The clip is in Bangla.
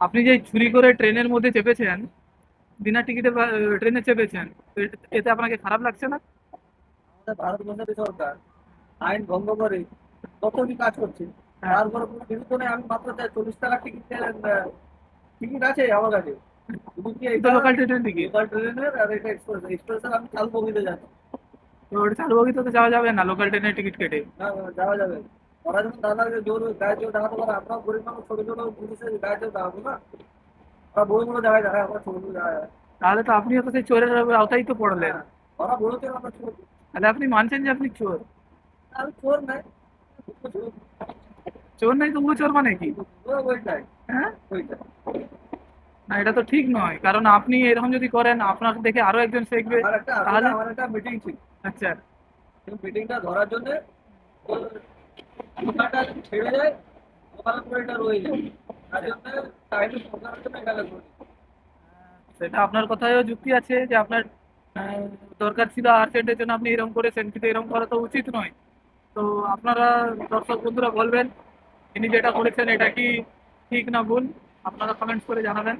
আপনি যে চুরি করে ট্রেনের মধ্যে চেপেছেন, বিনা টিকিটে ট্রেনে চেপেছেন, তো এতে আপনাকে খারাপ লাগছে না? আমাদের ভারতবর্ষের সরকার আইন ভঙ্গ করে কত কি কাজ করছে, হ্যাঁ। তারপরে কোনো বিরুদ্ধ নেই। আমি মাত্র 40 টাকা টিকিট টিকিট আছে আমার কাছে, শুধু কি এটা এটা লোকাল ট্রেনের টিকিট। লোকাল ট্রেনের আর এটা এক্সপ্রেস এক্সপ্রেসের আমি চাল বগিতে যাচ্ছি। তো ওটা চালু বগিতে তো যাওয়া যাবে না লোকাল ট্রেনের টিকিট কেটে। না না, যাওয়া যাবে। ওরা যখন দাদাকে জোর গায়ে জোর দেখাতে পারে, আমরাও গরিব মানুষ ছোট ছোট জিনিসের গায়ে জোর দেখাবো না। ওরা বড় বড় জায়গায় দেখায়, আমরা ছোট ছোট জায়গায় দেখাই। তাহলে তো আপনিও তো সেই চোরের আওতায় তো পড়লেন। হ্যাঁ, ওরা বড় চোর, আমরা ছোট চোর। তাহলে আপনি মানছেন যে আপনি চোর? আমি চোর নাই, চোর। চোর নাই তবুও চোর মানে কি? ওইটাই, হ্যাঁ। ওইটাই। না, এটা তো ঠিক নয়, কারণ আপনি এরকম যদি করেন আপনাকে দেখে আরো একজন শিখবে। আমার একটা আসলে তাহলে। আমার একটা মিটিং ছিল। আচ্ছা। মিটিংটা ধরার জন্য ওখানটা ছেড়ে যায়, ওখানে করে এটা রয়ে যায়। তার জন্য টাইমে পৌঁছানোর জন্য এটা লাগবে। সেটা আপনার কথায়ও যুক্তি আছে যে আপনার আহ, দরকার ছিল আর্জেন্টের জন্য আপনি এরকম করেছেন, কিন্তু এরকম করা তো উচিত নয়। তো আপনারা দর্শক বন্ধুরা বলবেন ইনি যেটা করেছেন এটা কি ঠিক না ভুল, আপনারা কমেন্টস করে জানাবেন।